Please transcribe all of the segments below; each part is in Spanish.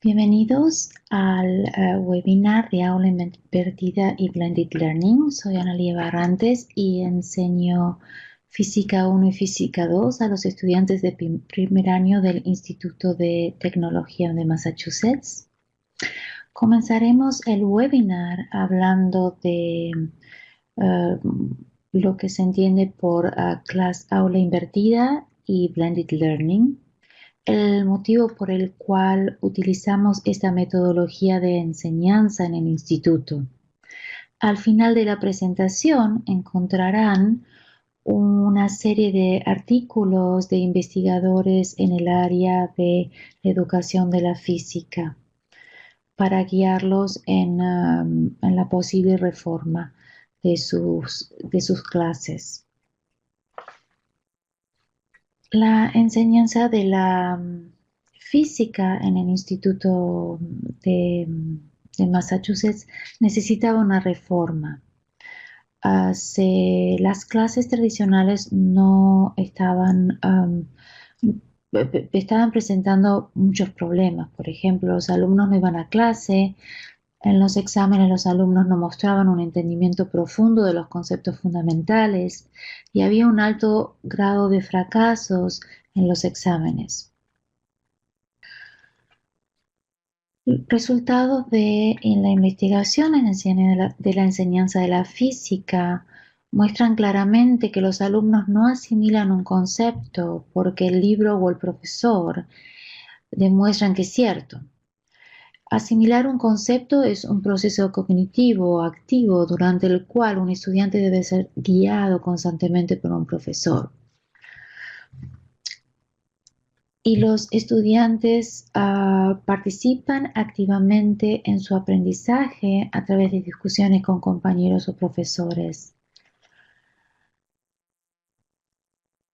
Bienvenidos al webinar de Aula Invertida y Blended Learning. Soy Analia Barrantes y enseño Física 1 y Física 2 a los estudiantes de primer año del Instituto de Tecnología de Massachusetts. Comenzaremos el webinar hablando de lo que se entiende por Aula Invertida y Blended Learning. El motivo por el cual utilizamos esta metodología de enseñanza en el instituto. Al final de la presentación encontrarán una serie de artículos de investigadores en el área de educación de la física para guiarlos en la posible reforma de sus clases. La enseñanza de la física en el Instituto de Massachusetts necesitaba una reforma. Las clases tradicionales no estaban presentando muchos problemas. Por ejemplo, los alumnos no iban a clase. En los exámenes los alumnos no mostraban un entendimiento profundo de los conceptos fundamentales y había un alto grado de fracasos en los exámenes. Resultados en la investigación de la enseñanza de la física muestran claramente que los alumnos no asimilan un concepto porque el libro o el profesor demuestran que es cierto. Asimilar un concepto es un proceso cognitivo activo durante el cual un estudiante debe ser guiado constantemente por un profesor. Y los estudiantes participan activamente en su aprendizaje a través de discusiones con compañeros o profesores.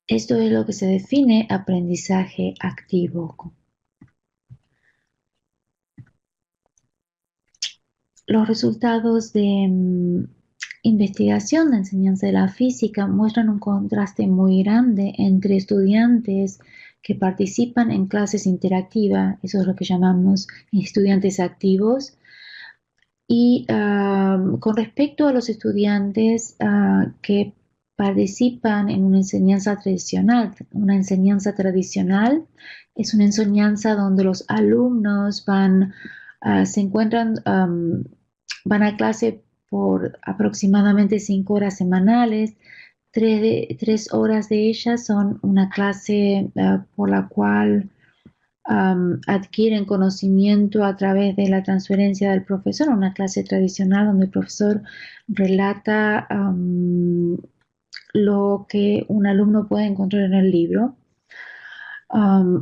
Esto es lo que se define aprendizaje activo. Los resultados de investigación de enseñanza de la física muestran un contraste muy grande entre estudiantes que participan en clases interactivas, eso es lo que llamamos estudiantes activos, y con respecto a los estudiantes que participan en una enseñanza tradicional. Una enseñanza tradicional es una enseñanza donde los alumnos van a clase por aproximadamente 5 horas semanales. 3 horas de ellas son una clase por la cual adquieren conocimiento a través de la transferencia del profesor, una clase tradicional donde el profesor relata lo que un alumno puede encontrar en el libro.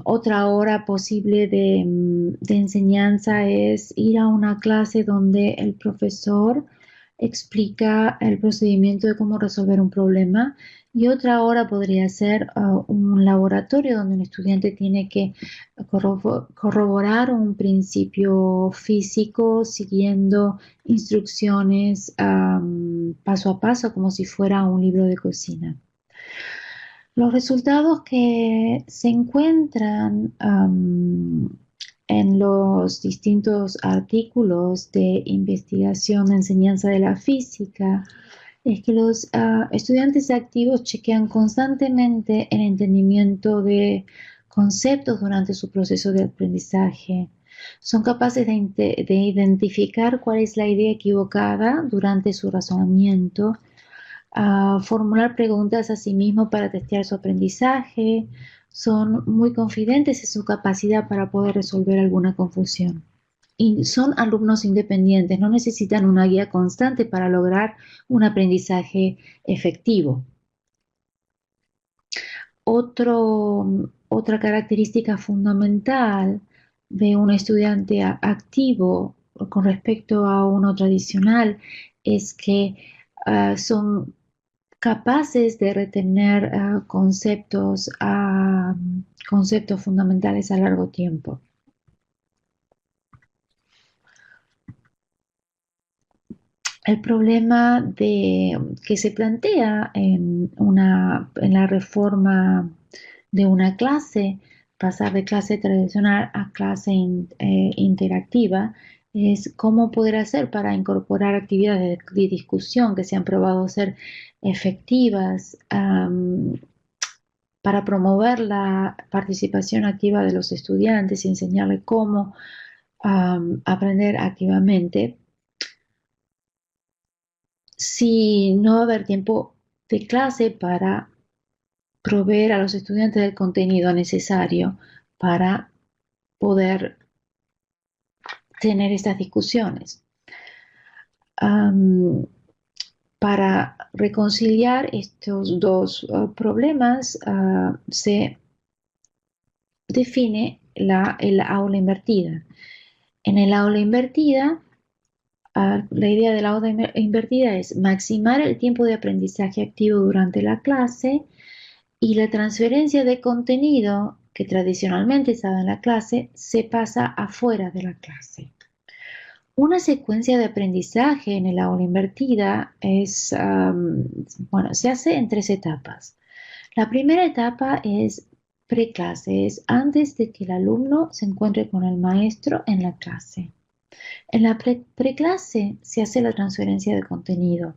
Otra hora posible de enseñanza es ir a una clase donde el profesor explica el procedimiento de cómo resolver un problema, y otra hora podría ser un laboratorio donde un estudiante tiene que corroborar un principio físico siguiendo instrucciones paso a paso, como si fuera un libro de cocina. Los resultados que se encuentran en los distintos artículos de investigación de enseñanza de la física es que los estudiantes activos chequean constantemente el entendimiento de conceptos durante su proceso de aprendizaje. Son capaces de identificar cuál es la idea equivocada durante su razonamiento, formular preguntas a sí mismos para testear su aprendizaje. Son muy confidentes en su capacidad para poder resolver alguna confusión. Y son alumnos independientes, no necesitan una guía constante para lograr un aprendizaje efectivo. Otra característica fundamental de un estudiante activo con respecto a uno tradicional es que son capaces de retener conceptos fundamentales a largo tiempo. El problema que se plantea en la reforma de una clase pasar de clase tradicional a clase interactiva es cómo poder hacer para incorporar actividades de discusión que se han probado ser efectivas, para promover la participación activa de los estudiantes y enseñarles cómo aprender activamente. Si no va a haber tiempo de clase para proveer a los estudiantes del contenido necesario para poder tener estas discusiones. Para reconciliar estos dos problemas, se define el aula invertida. En el aula invertida, la idea del aula invertida es maximizar el tiempo de aprendizaje activo durante la clase y la transferencia de contenido que tradicionalmente estaba en la clase se pasa afuera de la clase. Una secuencia de aprendizaje en el aula invertida es, se hace en 3 etapas. La primera etapa es preclase, es antes de que el alumno se encuentre con el maestro en la clase. En la preclase se hace la transferencia de contenido.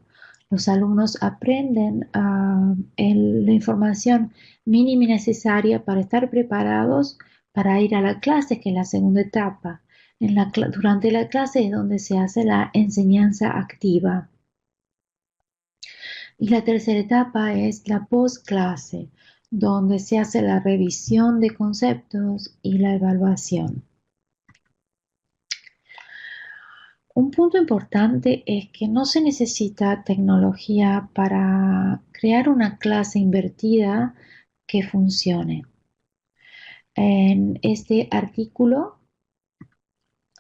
Los alumnos aprenden la información mínima necesaria para estar preparados para ir a la clase, que es la segunda etapa. Durante la clase es donde se hace la enseñanza activa. Y la tercera etapa es la postclase, donde se hace la revisión de conceptos y la evaluación. Un punto importante es que no se necesita tecnología para crear una clase invertida que funcione. En este artículo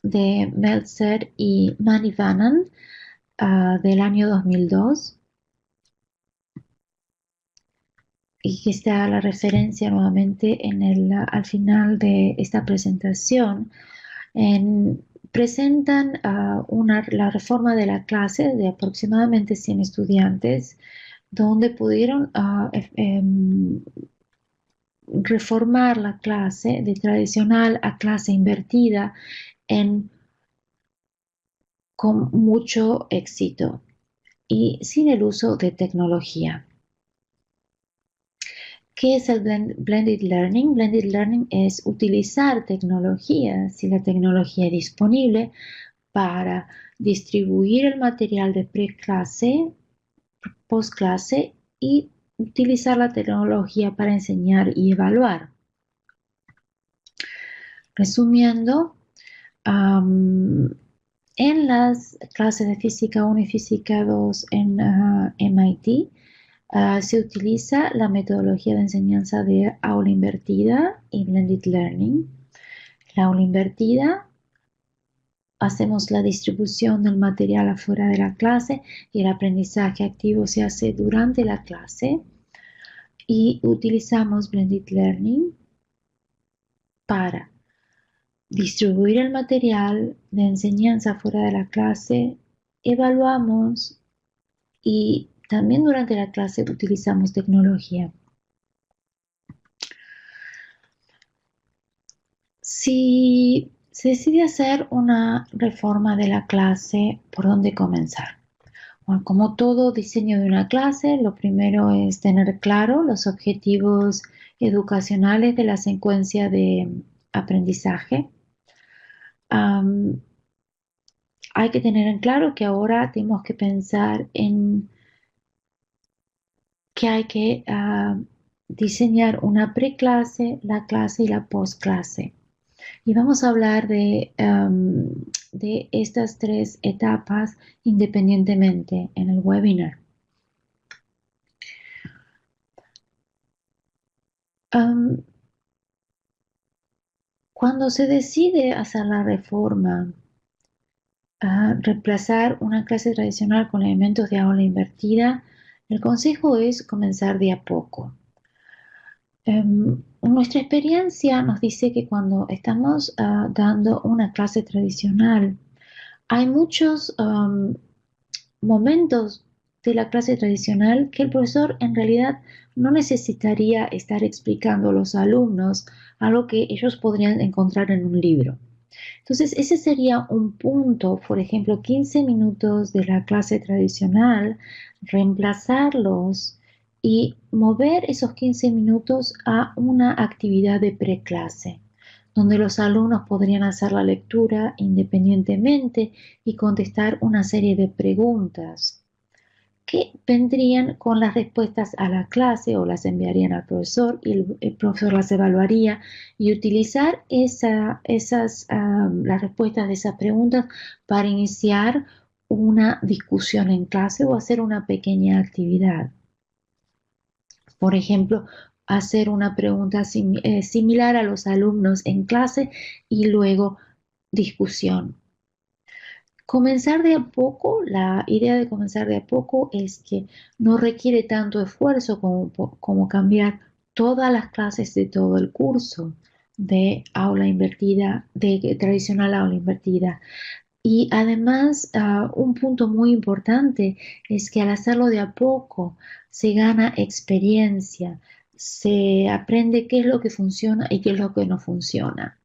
de Meltzer y Manivannan del año 2002, y que está la referencia nuevamente al final de esta presentación, presentan la reforma de la clase de aproximadamente 100 estudiantes, donde pudieron reformar la clase de tradicional a clase invertida con mucho éxito y sin el uso de tecnología. ¿Qué es el Blended Learning? Blended Learning es utilizar tecnología, si la tecnología es disponible, para distribuir el material de preclase, postclase y utilizar la tecnología para enseñar y evaluar. Resumiendo, en las clases de Física 1 y Física 2 en MIT, se utiliza la metodología de enseñanza de aula invertida y Blended Learning. La aula invertida, hacemos la distribución del material afuera de la clase y el aprendizaje activo se hace durante la clase. Y utilizamos Blended Learning para distribuir el material de enseñanza fuera de la clase, evaluamos y también durante la clase utilizamos tecnología. Si se decide hacer una reforma de la clase, ¿por dónde comenzar? Bueno, como todo diseño de una clase, lo primero es tener claro los objetivos educacionales de la secuencia de aprendizaje. Hay que tener en claro que ahora tenemos que pensar en que hay que diseñar una preclase, la clase y la postclase. Y vamos a hablar de estas 3 etapas independientemente en el webinar. Cuando se decide hacer la reforma, reemplazar una clase tradicional con elementos de aula invertida, el consejo es comenzar de a poco. Nuestra experiencia nos dice que cuando estamos dando una clase tradicional, hay muchos momentos de la clase tradicional que el profesor en realidad no necesitaría estar explicando a los alumnos algo que ellos podrían encontrar en un libro. Entonces, ese sería un punto, por ejemplo, 15 minutos de la clase tradicional, reemplazarlos y mover esos 15 minutos a una actividad de preclase, donde los alumnos podrían hacer la lectura independientemente y contestar una serie de preguntas que vendrían con las respuestas a la clase o las enviarían al profesor y el profesor las evaluaría y utilizar las respuestas de esas preguntas para iniciar una discusión en clase o hacer una pequeña actividad. Por ejemplo, hacer una pregunta similar a los alumnos en clase y luego discusión. Comenzar de a poco, la idea de comenzar de a poco es que no requiere tanto esfuerzo como cambiar todas las clases de todo el curso de aula invertida, de tradicional aula invertida. Y además, un punto muy importante es que al hacerlo de a poco se gana experiencia, se aprende qué es lo que funciona y qué es lo que no funciona.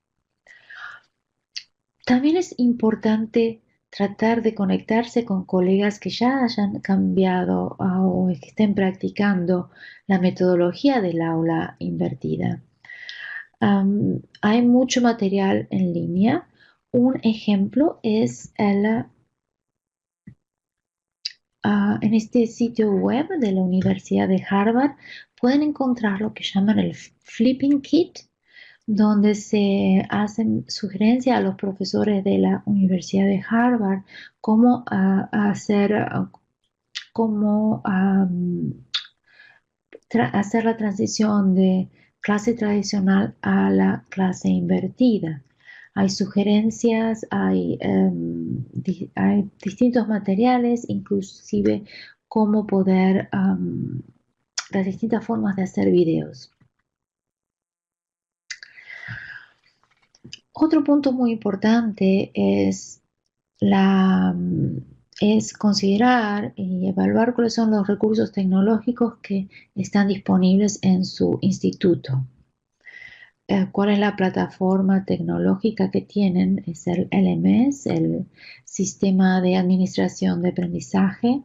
También es importante tratar de conectarse con colegas que ya hayan cambiado o que estén practicando la metodología del aula invertida. Hay mucho material en línea. Un ejemplo es en este sitio web de la Universidad de Harvard. Pueden encontrar lo que llaman el Flipping Kit, donde se hacen sugerencias a los profesores de la Universidad de Harvard cómo cómo hacer la transición de clase tradicional a la clase invertida. Hay sugerencias, hay distintos materiales, inclusive cómo poder, las distintas formas de hacer videos. Otro punto muy importante es considerar y evaluar cuáles son los recursos tecnológicos que están disponibles en su instituto. ¿Cuál es la plataforma tecnológica que tienen? Es el LMS, el Sistema de Administración de Aprendizaje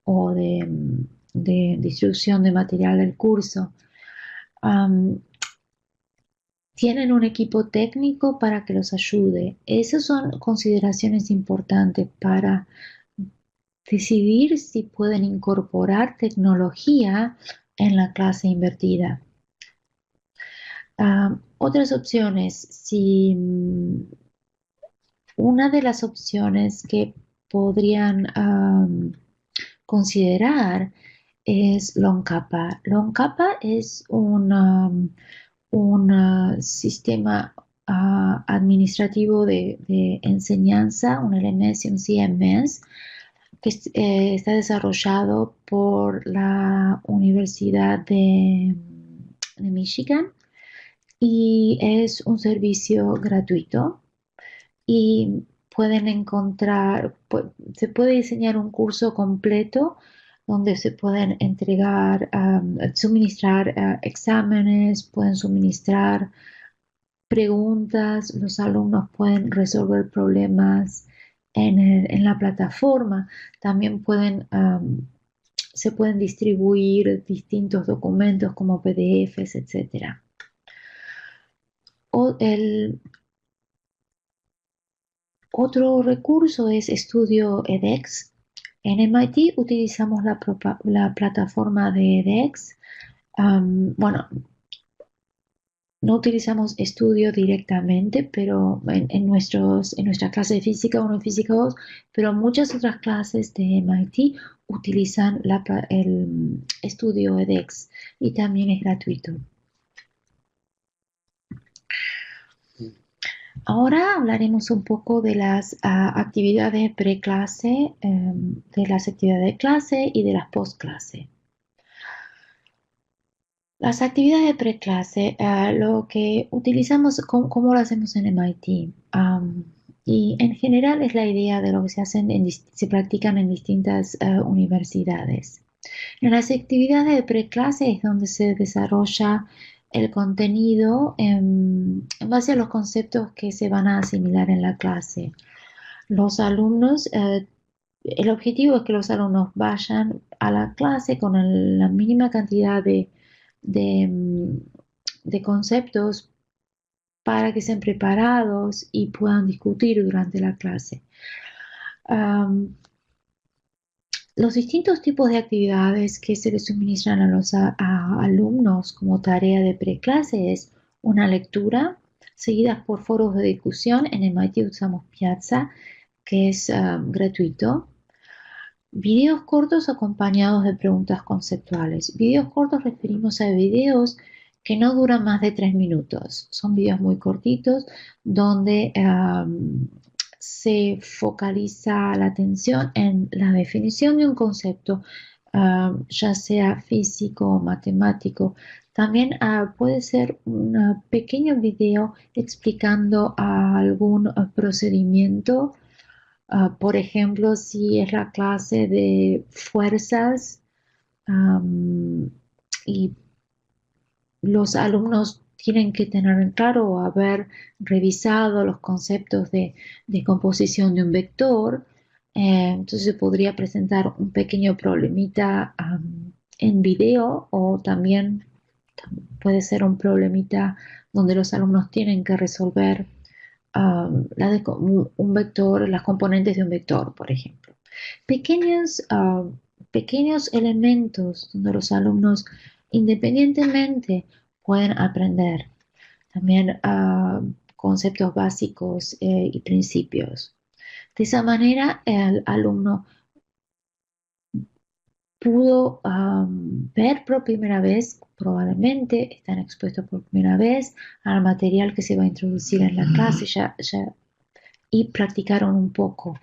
o de distribución de material del curso. Tienen un equipo técnico para que los ayude. Esas son consideraciones importantes para decidir si pueden incorporar tecnología en la clase invertida. Otras opciones, si una de las opciones que podrían considerar es Lonkapa. Lonkapa es un sistema administrativo de enseñanza, un LMS y un CMS, que está desarrollado por la Universidad de Michigan y es un servicio gratuito y pueden encontrar, se puede diseñar un curso completo donde se pueden entregar, suministrar exámenes, pueden suministrar preguntas, los alumnos pueden resolver problemas en la plataforma, también se pueden distribuir distintos documentos como PDFs, etc. Otro recurso es Estudio edX. En MIT utilizamos la plataforma de edX. Bueno, no utilizamos Estudio directamente, pero en nuestra clase de física 1 y física 2, pero muchas otras clases de MIT utilizan el Estudio edX y también es gratuito. Ahora hablaremos un poco de las actividades preclase, de las actividades de clase y de las postclase. Las actividades de preclase, lo que utilizamos, ¿cómo lo hacemos en MIT? Y en general es la idea de lo que se hacen se practican en distintas universidades. En las actividades de preclase es donde se desarrolla el contenido en base a los conceptos que se van a asimilar en la clase. Los alumnos, el objetivo es que los alumnos vayan a la clase con la mínima cantidad de, mm, de conceptos para que estén preparados y puedan discutir durante la clase. Los distintos tipos de actividades que se les suministran a los alumnos como tarea de preclase es una lectura, seguidas por foros de discusión. En MIT usamos Piazza, que es gratuito. Videos cortos acompañados de preguntas conceptuales. Videos cortos referimos a videos que no duran más de 3 minutos. Son videos muy cortitos donde se focaliza la atención en la definición de un concepto, ya sea físico o matemático. También puede ser un pequeño video explicando algún procedimiento. Por ejemplo, si es la clase de fuerzas, am, y los alumnos tienen que tener en claro o haber revisado los conceptos de composición de un vector, entonces se podría presentar un pequeño problemita en video, o también puede ser un problemita donde los alumnos tienen que resolver un vector, las componentes de un vector, por ejemplo. Pequeños, pequeños elementos donde los alumnos independientemente pueden aprender. También conceptos básicos y principios. De esa manera, el alumno pudo ver por primera vez, probablemente están expuestos por primera vez al material que se va a introducir en la clase, y practicaron un poco.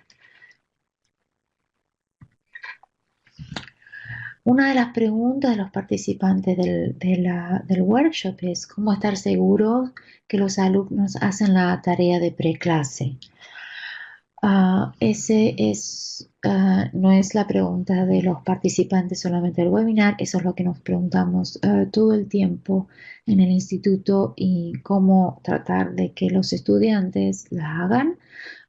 Una de las preguntas de los participantes del workshop es cómo estar seguros que los alumnos hacen la tarea de preclase. No es la pregunta de los participantes solamente del webinar, eso es lo que nos preguntamos todo el tiempo en el instituto, y cómo tratar de que los estudiantes la hagan.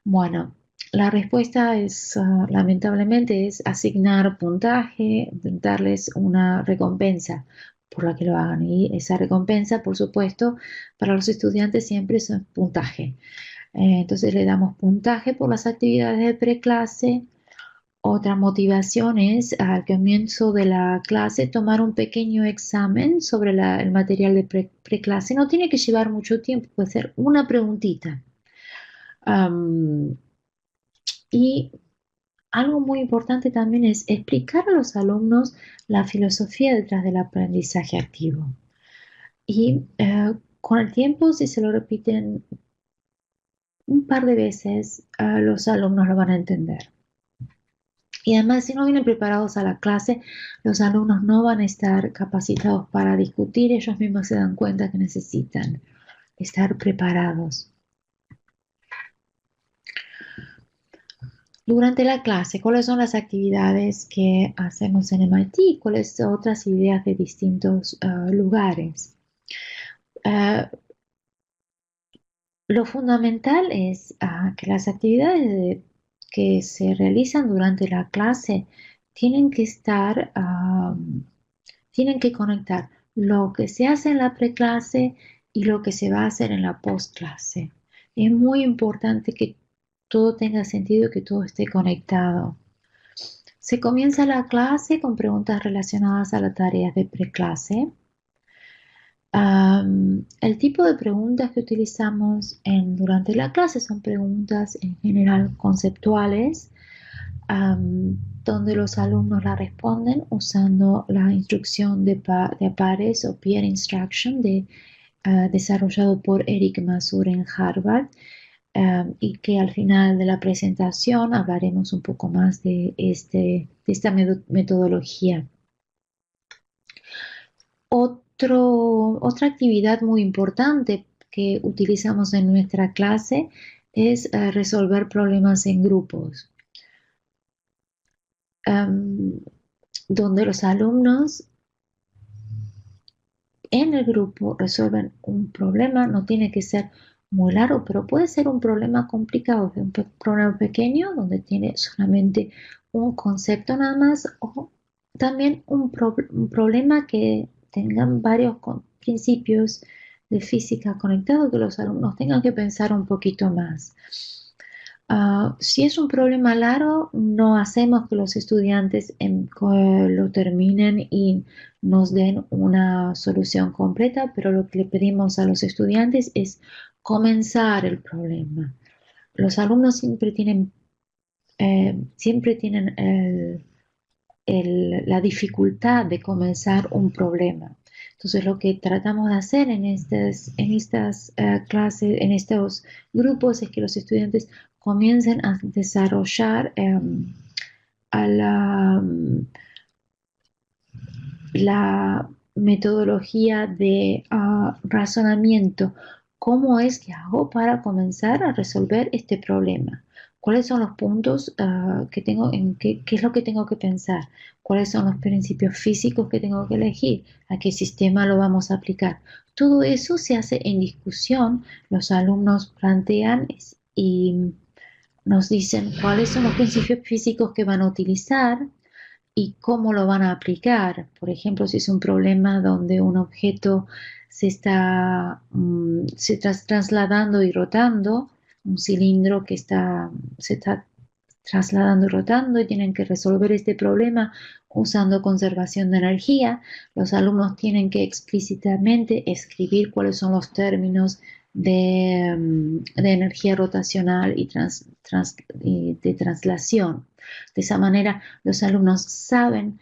Bueno, la respuesta es, lamentablemente, es asignar puntaje, darles una recompensa por la que lo hagan. Y esa recompensa, por supuesto, para los estudiantes siempre es un puntaje. Entonces le damos puntaje por las actividades de preclase. Otra motivación es al comienzo de la clase tomar un pequeño examen sobre el material de preclase. No tiene que llevar mucho tiempo, puede ser una preguntita. Y algo muy importante también es explicar a los alumnos la filosofía detrás del aprendizaje activo. Y con el tiempo, si se lo repiten un par de veces, los alumnos lo van a entender. Y además, si no vienen preparados a la clase, los alumnos no van a estar capacitados para discutir. Ellos mismos se dan cuenta que necesitan estar preparados. Durante la clase, ¿cuáles son las actividades que hacemos en MIT? ¿Cuáles son otras ideas de distintos lugares? Lo fundamental es que las actividades que se realizan durante la clase tienen que tienen que conectar lo que se hace en la preclase y lo que se va a hacer en la postclase. Es muy importante que todo tenga sentido, que todo esté conectado. Se comienza la clase con preguntas relacionadas a las tareas de preclase. El tipo de preguntas que utilizamos durante la clase son preguntas en general conceptuales, donde los alumnos la responden usando la instrucción de pares o peer instruction desarrollado por Eric Masur en Harvard, y que al final de la presentación hablaremos un poco más de esta metodología. Otra actividad muy importante que utilizamos en nuestra clase es resolver problemas en grupos, donde los alumnos en el grupo resuelven un problema. No tiene que ser muy largo, pero puede ser un problema complicado, un problema pequeño donde tiene solamente un concepto nada más, o también un problema que tengan varios principios de física conectados, que los alumnos tengan que pensar un poquito más. Si es un problema largo, no hacemos que los estudiantes lo terminen y nos den una solución completa, pero lo que le pedimos a los estudiantes es comenzar el problema. Los alumnos siempre tienen la dificultad de comenzar un problema. Entonces, lo que tratamos de hacer en estas clases, en estos grupos, es que los estudiantes comiencen a desarrollar a la metodología de razonamiento. ¿Cómo es que hago para comenzar a resolver este problema? ¿Cuáles son los puntos que tengo qué es lo que tengo que pensar? ¿Cuáles son los principios físicos que tengo que elegir? ¿A qué sistema lo vamos a aplicar? Todo eso se hace en discusión. Los alumnos plantean y nos dicen cuáles son los principios físicos que van a utilizar y cómo lo van a aplicar. Por ejemplo, si es un problema donde un objeto se está trasladando y rotando, un cilindro que se está trasladando y rotando, y tienen que resolver este problema usando conservación de energía. Los alumnos tienen que explícitamente escribir cuáles son los términos de energía rotacional y de traslación. De esa manera, los alumnos saben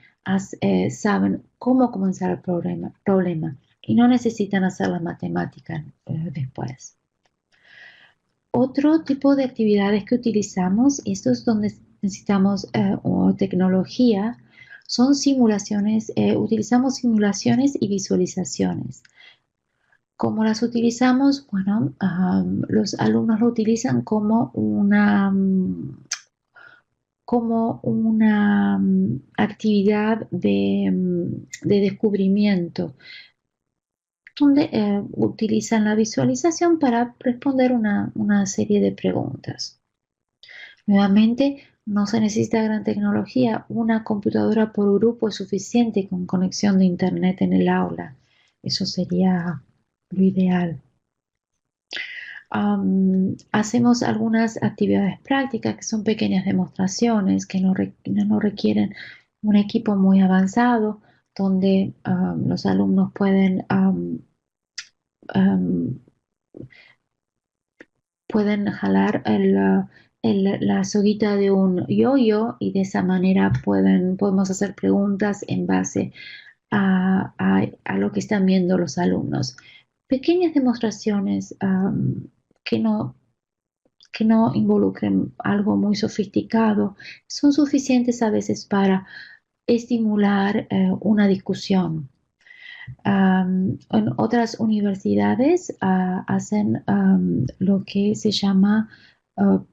cómo comenzar el problema y no necesitan hacer la matemática después. Otro tipo de actividades que utilizamos, y esto es donde necesitamos tecnología, son simulaciones. Utilizamos simulaciones y visualizaciones. ¿Cómo las utilizamos? Bueno, los alumnos lo utilizan como una actividad de descubrimiento, donde utilizan la visualización para responder una serie de preguntas. Nuevamente, no se necesita gran tecnología. Una computadora por grupo es suficiente con conexión de internet en el aula. Eso sería lo ideal. Hacemos algunas actividades prácticas que son pequeñas demostraciones que no requieren un equipo muy avanzado, donde los alumnos pueden jalar la soguita de un yo-yo, y de esa manera podemos hacer preguntas en base a lo que están viendo los alumnos. Pequeñas demostraciones que no involucren algo muy sofisticado son suficientes a veces para estimular una discusión. En otras universidades hacen lo que se llama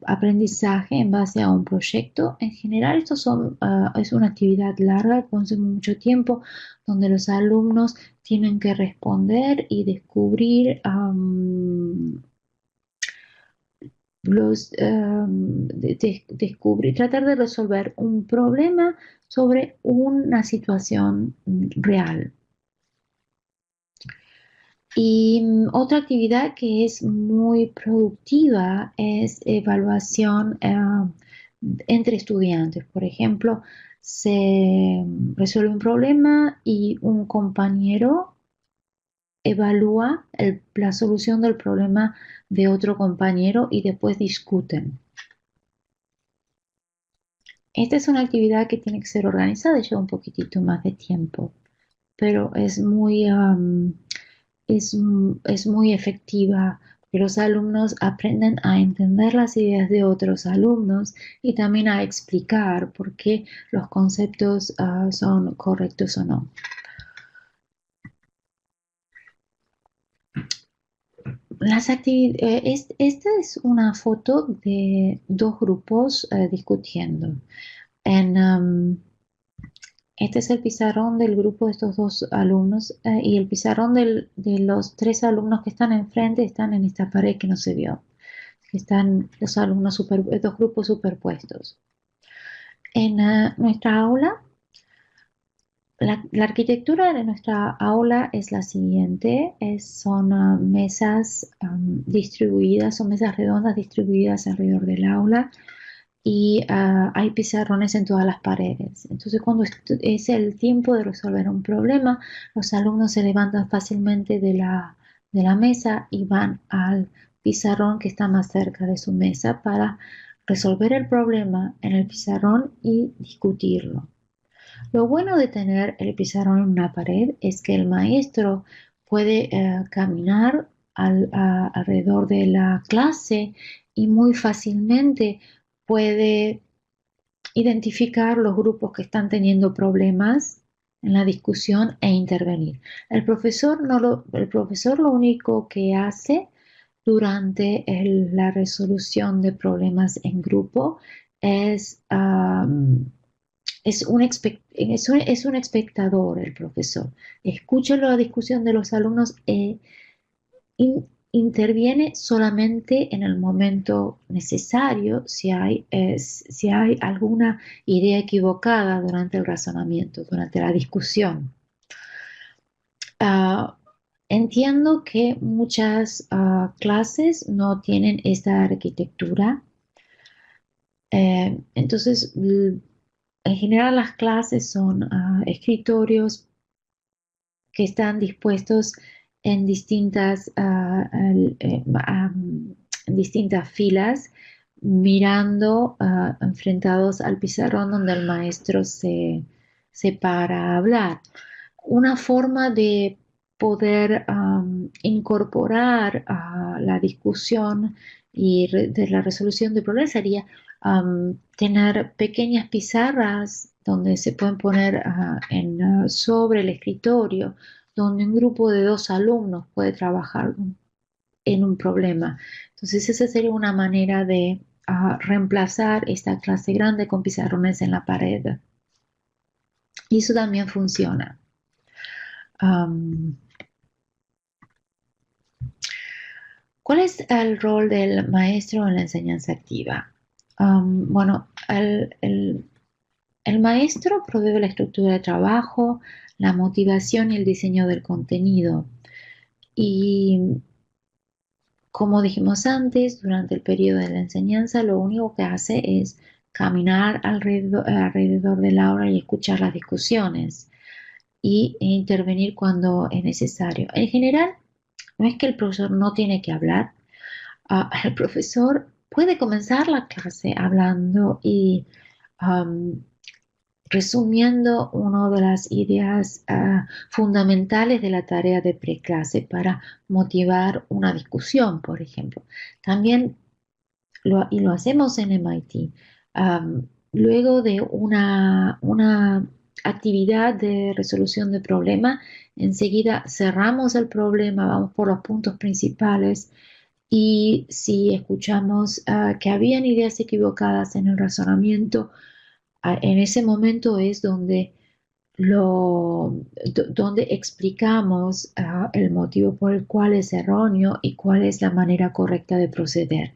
aprendizaje en base a un proyecto. En general, es una actividad larga, consume mucho tiempo, donde los alumnos tienen que responder y descubrir tratar de resolver un problema sobre una situación real. Y otra actividad que es muy productiva es evaluación entre estudiantes. Por ejemplo, se resuelve un problema y un compañero evalúa la solución del problema de otro compañero y después discuten. Esta es una actividad que tiene que ser organizada y lleva un poquitito más de tiempo, pero es muy efectiva, porque los alumnos aprenden a entender las ideas de otros alumnos y también a explicar por qué los conceptos son correctos o no. Esta es una foto de dos grupos discutiendo. Este es el pizarrón del grupo de estos dos alumnos y el pizarrón de los tres alumnos que están enfrente están en esta pared que no se vio, que están los dos grupos superpuestos. En nuestra aula, la arquitectura de nuestra aula es la siguiente, son mesas distribuidas, son mesas redondas distribuidas alrededor del aula y hay pizarrones en todas las paredes. Entonces, cuando es el tiempo de resolver un problema, los alumnos se levantan fácilmente de la mesa y van al pizarrón que está más cerca de su mesa para resolver el problema en el pizarrón y discutirlo. Lo bueno de tener el pizarrón en una pared es que el maestro puede caminar alrededor de la clase y muy fácilmente puede identificar los grupos que están teniendo problemas en la discusión e intervenir. El profesor lo único que hace durante la resolución de problemas en grupo es, es un espectador, el profesor. Escucha la discusión de los alumnos e interviene solamente en el momento necesario si hay alguna idea equivocada durante el razonamiento, durante la discusión. Entiendo que muchas clases no tienen esta arquitectura. Entonces, en general las clases son escritorios que están dispuestos en en distintas filas, mirando, enfrentados al pizarrón donde el maestro se para a hablar. Una forma de poder incorporar la discusión y de la resolución de problemas sería tener pequeñas pizarras donde se pueden poner sobre el escritorio, donde un grupo de dos alumnos puede trabajar en un problema. Entonces esa sería una manera de reemplazar esta clase grande con pizarrones en la pared. Y eso también funciona. ¿Cuál es el rol del maestro en la enseñanza activa? Bueno, el maestro provee la estructura de trabajo, la motivación y el diseño del contenido. Y como dijimos antes, durante el periodo de la enseñanza, lo único que hace es caminar alrededor del aula y escuchar las discusiones e intervenir cuando es necesario. En general, no es que el profesor no tiene que hablar, el profesor puede comenzar la clase hablando y resumiendo una de las ideas fundamentales de la tarea de preclase para motivar una discusión, por ejemplo. También, y lo hacemos en MIT, luego de una actividad de resolución de problema, enseguida cerramos el problema, vamos por los puntos principales y si escuchamos que habían ideas equivocadas en el razonamiento, en ese momento es donde explicamos el motivo por el cual es erróneo y cuál es la manera correcta de proceder.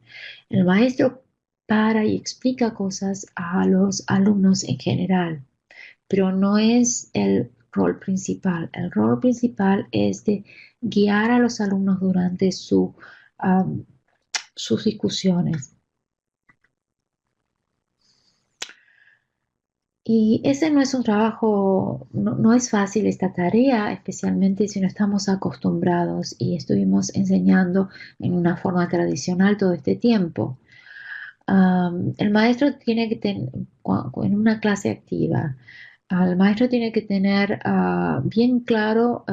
El maestro para y explica cosas a los alumnos en general, pero no es el rol principal. El rol principal es de guiar a los alumnos durante sus discusiones. Y ese no es un trabajo, no es fácil esta tarea, especialmente si no estamos acostumbrados y estuvimos enseñando en una forma tradicional todo este tiempo. El maestro tiene que tener, en una clase activa, el maestro tiene que tener bien claro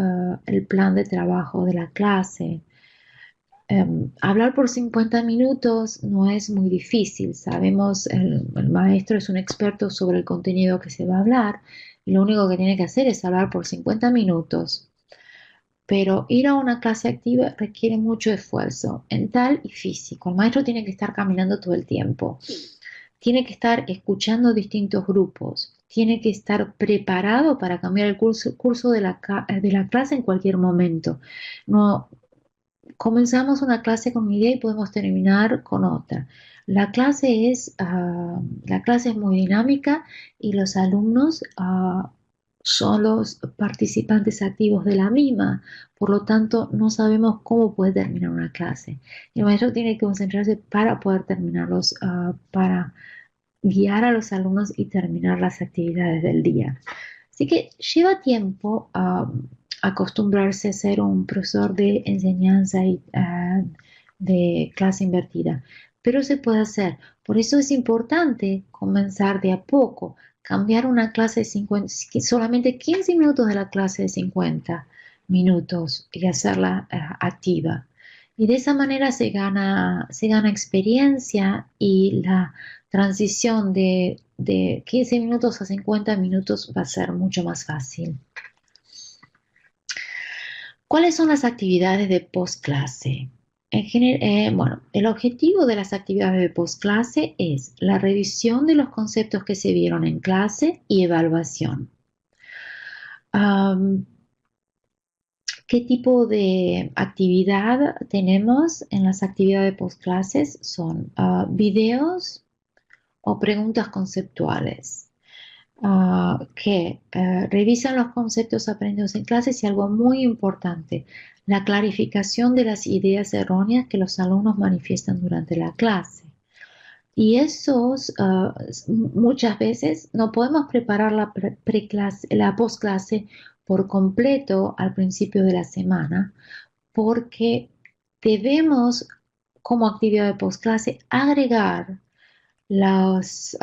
el plan de trabajo de la clase. Hablar por 50 minutos no es muy difícil. Sabemos, el maestro es un experto sobre el contenido que se va a hablar y lo único que tiene que hacer es hablar por 50 minutos. pero ir a una clase activa requiere mucho esfuerzo mental y físico. El maestro tiene que estar caminando todo el tiempo, tiene que estar escuchando distintos grupos, tiene que estar preparado para cambiar el curso de la clase en cualquier momento. No, comenzamos una clase con una idea y podemos terminar con otra. La clase es muy dinámica y los alumnos son los participantes activos de la misma. Por lo tanto, no sabemos cómo puede terminar una clase. El maestro tiene que concentrarse para poder terminarlos, para guiar a los alumnos y terminar las actividades del día. Así que lleva tiempo acostumbrarse a ser un profesor de enseñanza y de clase invertida, pero se puede hacer. Por eso es importante comenzar de a poco, cambiar una clase de 50, solamente 15 minutos de la clase de 50 minutos y hacerla activa. Y de esa manera se gana experiencia y la transición de 15 minutos a 50 minutos va a ser mucho más fácil. ¿Cuáles son las actividades de postclase? Bueno, el objetivo de las actividades de postclase es la revisión de los conceptos que se vieron en clase y evaluación. ¿Qué tipo de actividad tenemos en las actividades de postclases? Son videos o preguntas conceptuales que revisan los conceptos aprendidos en clases y algo muy importante, la clarificación de las ideas erróneas que los alumnos manifiestan durante la clase. Y muchas veces no podemos preparar la postclase por completo al principio de la semana porque debemos, como actividad de postclase, agregar las,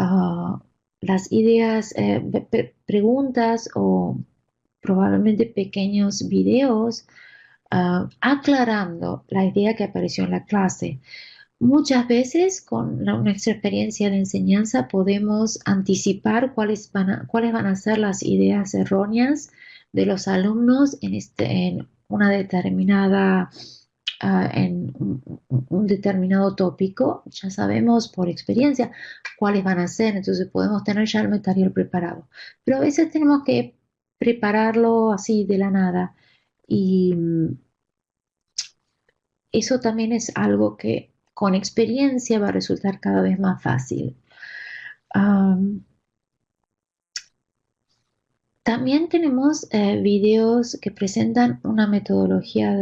las ideas, preguntas o probablemente pequeños videos aclarando la idea que apareció en la clase. Muchas veces con nuestra experiencia de enseñanza podemos anticipar cuáles van a ser las ideas erróneas de los alumnos en una determinada en un determinado tópico. Ya sabemos por experiencia cuáles van a ser, entonces podemos tener ya el material preparado. Pero a veces tenemos que prepararlo así de la nada y eso también es algo que con experiencia va a resultar cada vez más fácil. También tenemos videos que presentan una metodología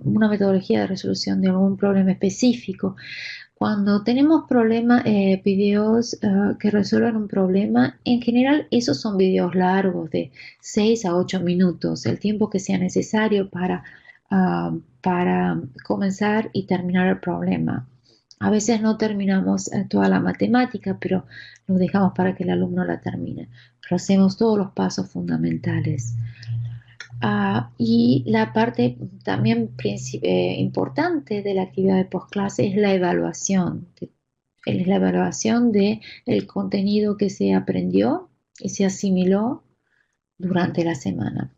una metodología de resolución de algún problema específico. Cuando tenemos videos que resuelven un problema, en general esos son videos largos de 6 a 8 minutos, el tiempo que sea necesario para comenzar y terminar el problema. A veces no terminamos toda la matemática, pero lo dejamos para que el alumno la termine. Pero hacemos todos los pasos fundamentales. Y la parte también importante de la actividad de postclase es la evaluación. Es la evaluación del contenido que se aprendió y se asimiló durante la semana.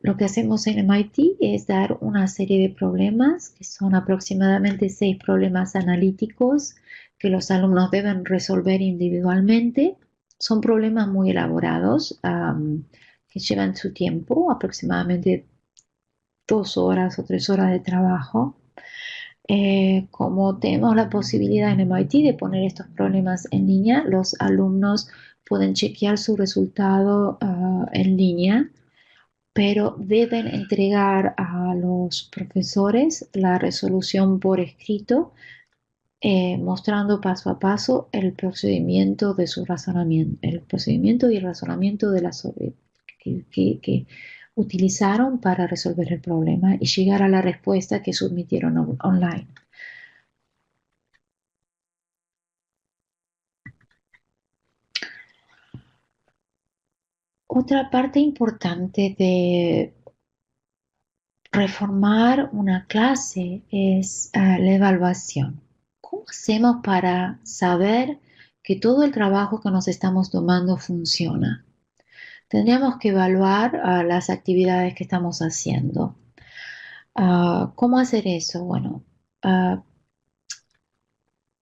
Lo que hacemos en MIT es dar una serie de problemas, que son aproximadamente 6 problemas analíticos que los alumnos deben resolver individualmente. Son problemas muy elaborados que llevan su tiempo, aproximadamente 2 horas o 3 horas de trabajo. Como tenemos la posibilidad en MIT de poner estos problemas en línea, los alumnos pueden chequear su resultado en línea, pero deben entregar a los profesores la resolución por escrito, mostrando paso a paso el procedimiento de su razonamiento, el procedimiento y el razonamiento que utilizaron para resolver el problema y llegar a la respuesta que submitieron online. Otra parte importante de reformar una clase es la evaluación. ¿Cómo hacemos para saber que todo el trabajo que nos estamos tomando funciona? tendríamos que evaluar las actividades que estamos haciendo. ¿Cómo hacer eso? Bueno, ah,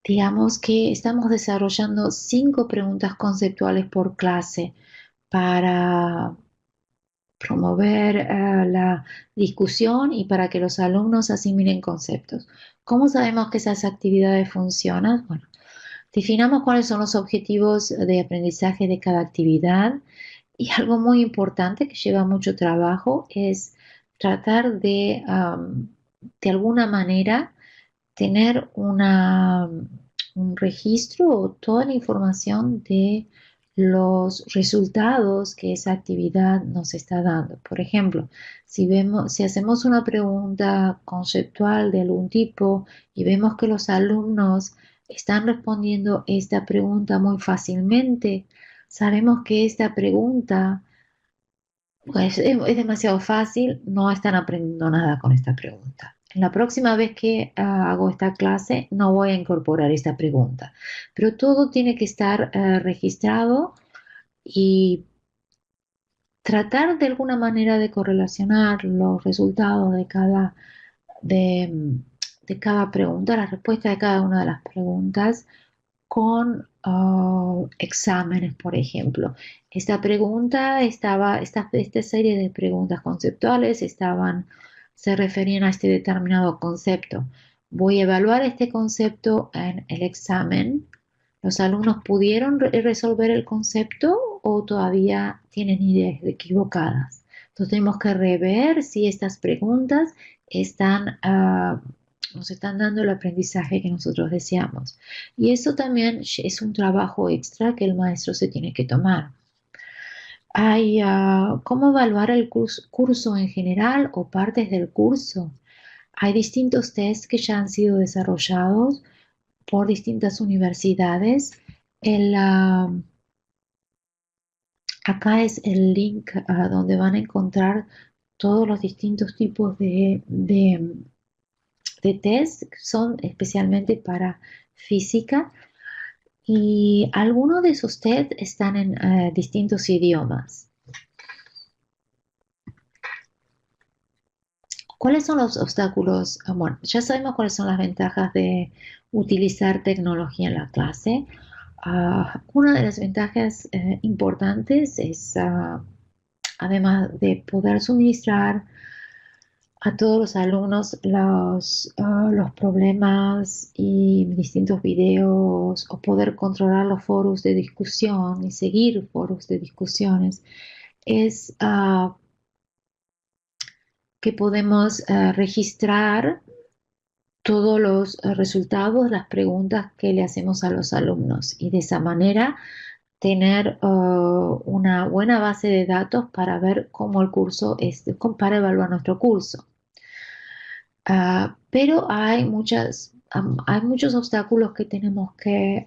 digamos que estamos desarrollando 5 preguntas conceptuales por clase para promover la discusión y para que los alumnos asimilen conceptos. ¿Cómo sabemos que esas actividades funcionan? Bueno, definamos cuáles son los objetivos de aprendizaje de cada actividad y algo muy importante que lleva mucho trabajo es tratar de alguna manera, tener un registro o toda la información de los resultados que esa actividad nos está dando. Por ejemplo, si hacemos una pregunta conceptual de algún tipo y vemos que los alumnos están respondiendo esta pregunta muy fácilmente, sabemos que esta pregunta pues es demasiado fácil, no están aprendiendo nada con esta pregunta. La próxima vez que hago esta clase no voy a incorporar esta pregunta, pero todo tiene que estar registrado y tratar de alguna manera de correlacionar los resultados de, de cada pregunta, la respuesta de cada una de las preguntas con exámenes, por ejemplo. Esta serie de preguntas conceptuales se referían a este determinado concepto. Voy a evaluar este concepto en el examen. ¿Los alumnos pudieron resolver el concepto o todavía tienen ideas equivocadas? Entonces tenemos que rever si estas preguntas nos están dando el aprendizaje que nosotros deseamos. Y eso también es un trabajo extra que el maestro se tiene que tomar. ¿Cómo evaluar el curso en general o partes del curso? Hay distintos tests que ya han sido desarrollados por distintas universidades. El, ah, Acá es el link donde van a encontrar todos los distintos tipos de test que son especialmente para física. Y algunos de esos test están en distintos idiomas. ¿Cuáles son los obstáculos? Bueno, ya sabemos cuáles son las ventajas de utilizar tecnología en la clase. Una de las ventajas importantes es, además de poder suministrar a todos los alumnos los problemas y distintos videos o poder controlar los foros de discusión y seguir foros de discusiones, es que podemos registrar todos los resultados, las preguntas que le hacemos a los alumnos y de esa manera tener una buena base de datos para ver cómo el curso para evaluar nuestro curso. Pero hay muchos obstáculos que tenemos que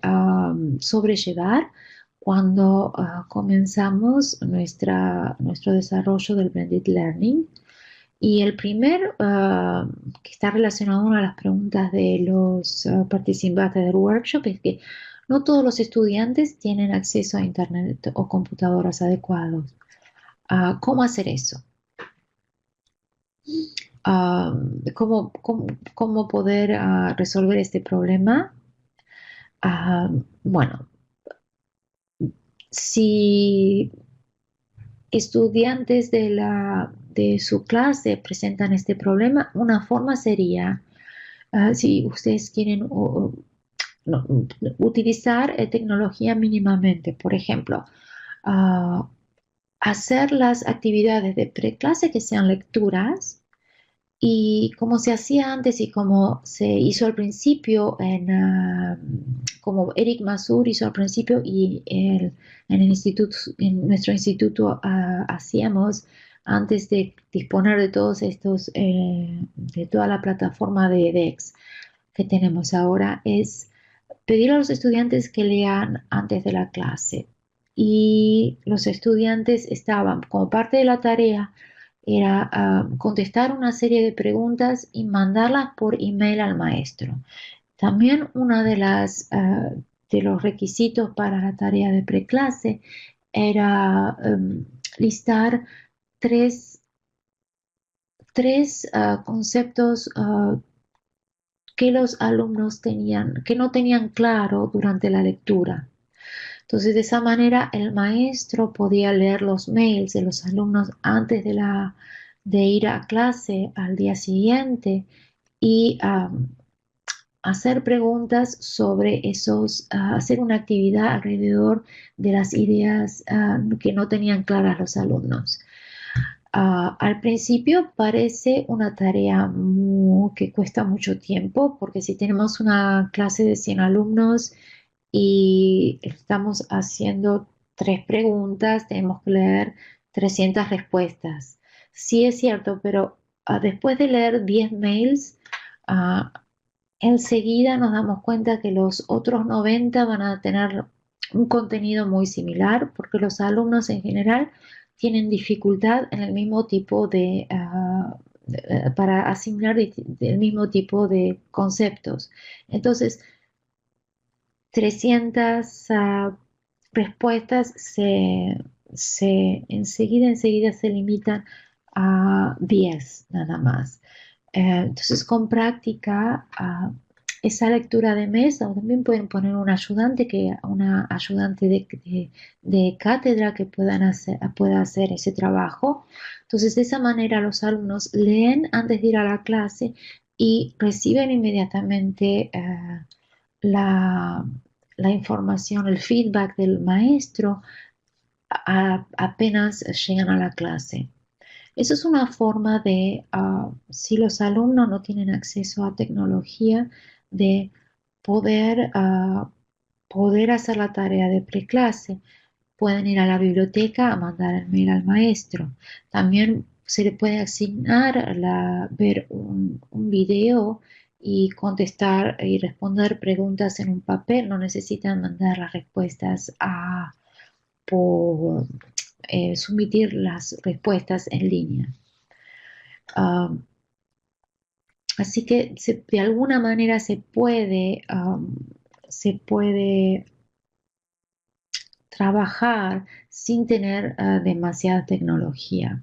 sobrellevar cuando comenzamos nuestro desarrollo del Blended Learning. Y el primer, que está relacionado a una de las preguntas de los participantes del workshop, es que no todos los estudiantes tienen acceso a Internet o computadoras adecuados. ¿Cómo hacer eso? ah, cómo poder resolver este problema. Ah, bueno, si estudiantes de su clase presentan este problema, una forma sería, si ustedes quieren no, utilizar tecnología mínimamente, por ejemplo, ah, hacer las actividades de preclase que sean lecturas. Y como se hacía antes y como se hizo al principio, como Eric Masur hizo al principio y en el instituto, en nuestro instituto hacíamos antes de disponer de todos estos, de toda la plataforma de edX que tenemos ahora, es pedir a los estudiantes que lean antes de la clase. Y los estudiantes estaban como parte de la tarea era contestar una serie de preguntas y mandarlas por email al maestro. También una de los requisitos para la tarea de preclase era listar tres, tres conceptos que los alumnos tenían, que no tenían claro durante la lectura. Entonces, de esa manera, el maestro podía leer los mails de los alumnos antes de ir a clase al día siguiente y hacer preguntas sobre esos, hacer una actividad alrededor de las ideas que no tenían claras los alumnos. Al principio parece una tarea que cuesta mucho tiempo, porque si tenemos una clase de 100 alumnos y estamos haciendo tres preguntas, tenemos que leer 300 respuestas. Sí es cierto, pero después de leer 10 mails, ah, enseguida nos damos cuenta que los otros 90 van a tener un contenido muy similar, porque los alumnos en general tienen dificultad en el mismo tipo para asimilar el mismo tipo de conceptos. Entonces, 300 respuestas enseguida se limitan a 10 nada más. Entonces, con práctica, esa lectura de mesa, o también pueden poner una ayudante de cátedra que pueda hacer ese trabajo. Entonces, de esa manera, los alumnos leen antes de ir a la clase y reciben inmediatamente la, la información, el feedback del maestro apenas llegan a la clase. Eso es una forma de, si los alumnos no tienen acceso a tecnología, de poder, poder hacer la tarea de preclase. Pueden ir a la biblioteca a mandar el mail al maestro. También se le puede asignar ver un video y contestar y responder preguntas en un papel. No necesitan mandar las respuestas por sumitir las respuestas en línea. Así que de alguna manera se puede trabajar sin tener demasiada tecnología.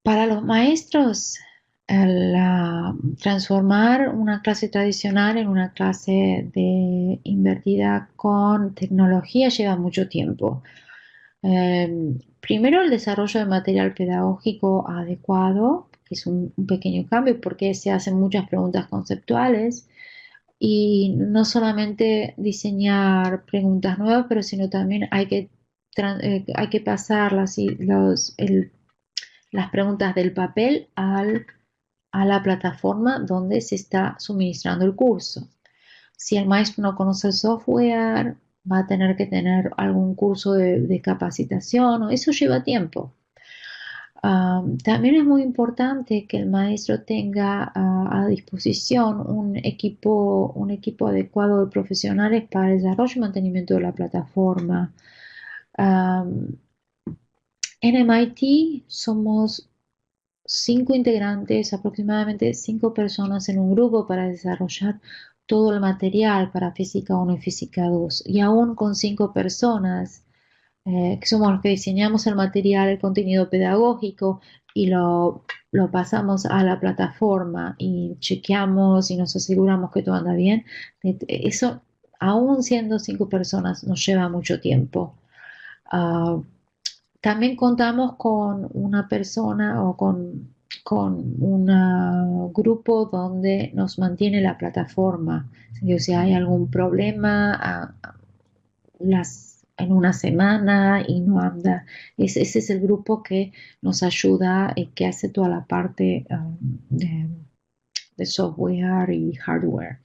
Para los maestros, transformar una clase tradicional en una clase invertida con tecnología lleva mucho tiempo. Primero, el desarrollo de material pedagógico adecuado, que es un pequeño cambio porque se hacen muchas preguntas conceptuales y no solamente diseñar preguntas nuevas, pero sino también hay que pasar las preguntas del papel a la plataforma donde se está suministrando el curso. Si el maestro no conoce el software, va a tener que tener algún curso de capacitación, o eso lleva tiempo. También es muy importante que el maestro tenga a disposición un equipo adecuado de profesionales para el desarrollo y mantenimiento de la plataforma. En MIT somos 5 integrantes, aproximadamente 5 personas en un grupo para desarrollar todo el material para Física 1 y Física 2. Y aún con 5 personas, que somos los que diseñamos el material, el contenido pedagógico y lo pasamos a la plataforma y chequeamos y nos aseguramos que todo anda bien, eso, aún siendo 5 personas, nos lleva mucho tiempo. Uh, También contamos con una persona o con un grupo donde nos mantiene la plataforma. Si hay algún problema en una semana y no anda, ese es el grupo que nos ayuda y que hace toda la parte de software y hardware.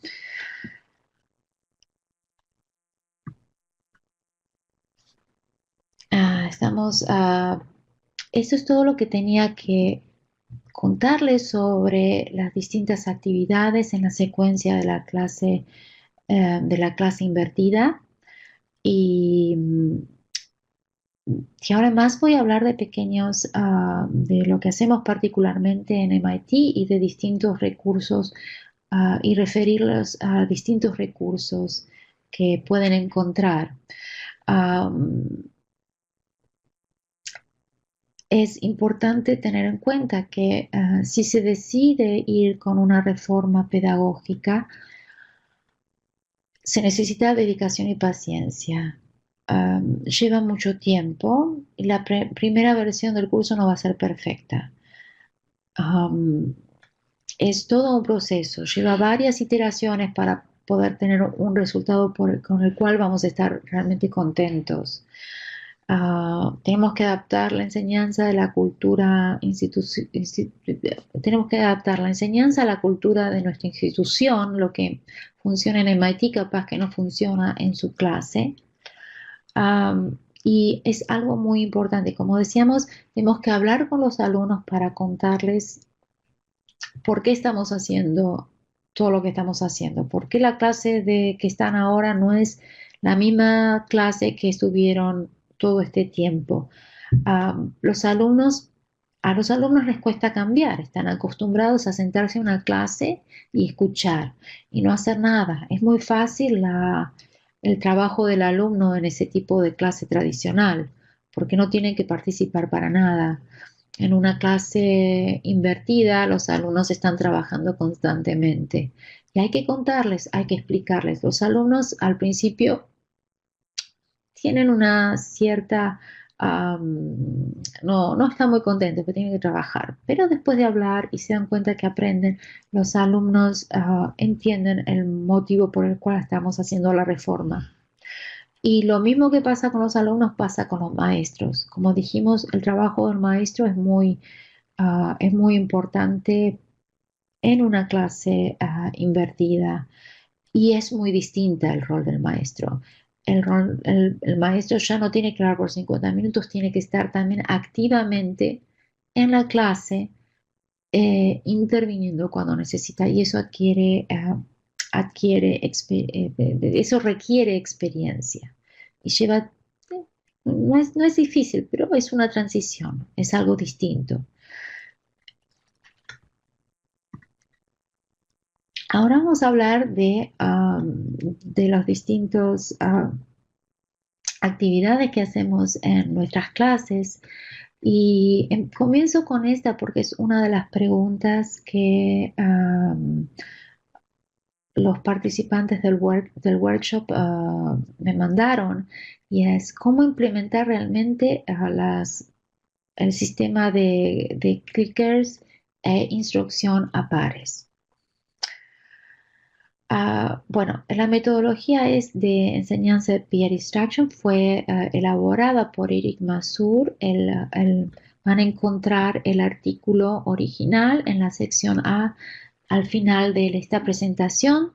Eso es todo lo que tenía que contarles sobre las distintas actividades en la secuencia de la clase invertida. Y, y ahora más voy a hablar de de lo que hacemos particularmente en MIT y de distintos recursos y referirlos a distintos recursos que pueden encontrar. Es importante tener en cuenta que si se decide ir con una reforma pedagógica, se necesita dedicación y paciencia. Lleva mucho tiempo y la primera versión del curso no va a ser perfecta. Um, es todo un proceso, lleva varias iteraciones para poder tener un resultado con el cual vamos a estar realmente contentos. Tenemos que adaptar la enseñanza de la cultura tenemos que adaptar la enseñanza a la cultura de nuestra institución, lo que funciona en MIT capaz que no funciona en su clase. Y es algo muy importante. Como decíamos, tenemos que hablar con los alumnos para contarles por qué estamos haciendo todo lo que estamos haciendo, por qué la clase que están ahora no es la misma clase que estuvieron todo este tiempo. Los alumnos, a los alumnos les cuesta cambiar, están acostumbrados a sentarse en una clase y escuchar y no hacer nada. Es muy fácil el trabajo del alumno en ese tipo de clase tradicional, porque no tienen que participar para nada. En una clase invertida, los alumnos están trabajando constantemente y hay que contarles, hay que explicarles. Los alumnos al principio tienen una cierta, no están muy contentos porque tienen que trabajar, pero después de hablar y se dan cuenta que aprenden, los alumnos entienden el motivo por el cual estamos haciendo la reforma. Y lo mismo que pasa con los alumnos pasa con los maestros. Como dijimos, el trabajo del maestro es muy importante en una clase invertida y es muy distinta el rol del maestro. El maestro ya no tiene que hablar por 50 minutos, tiene que estar también activamente en la clase, interviniendo cuando necesita y eso eso requiere experiencia y lleva, no es difícil, pero es una transición, es algo distinto. Ahora vamos a hablar de los distintos actividades que hacemos en nuestras clases y comienzo con esta porque es una de las preguntas que los participantes del workshop me mandaron y es cómo implementar realmente el sistema de clickers e instrucción a pares. Bueno, la metodología es de enseñanza de peer instruction, fue elaborada por Eric Masur. Van a encontrar el artículo original en la sección A al final de esta presentación,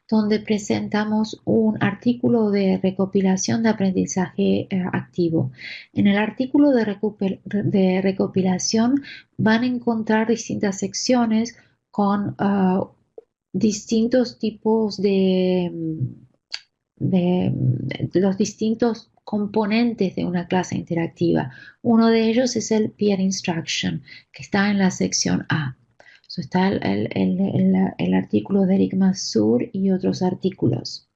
donde presentamos un artículo de recopilación de aprendizaje activo. En el artículo de recopilación van a encontrar distintas secciones con distintos tipos de los distintos componentes de una clase interactiva. Uno de ellos es el peer instruction, que está en la sección A. Está el artículo de Eric Masur y otros artículos.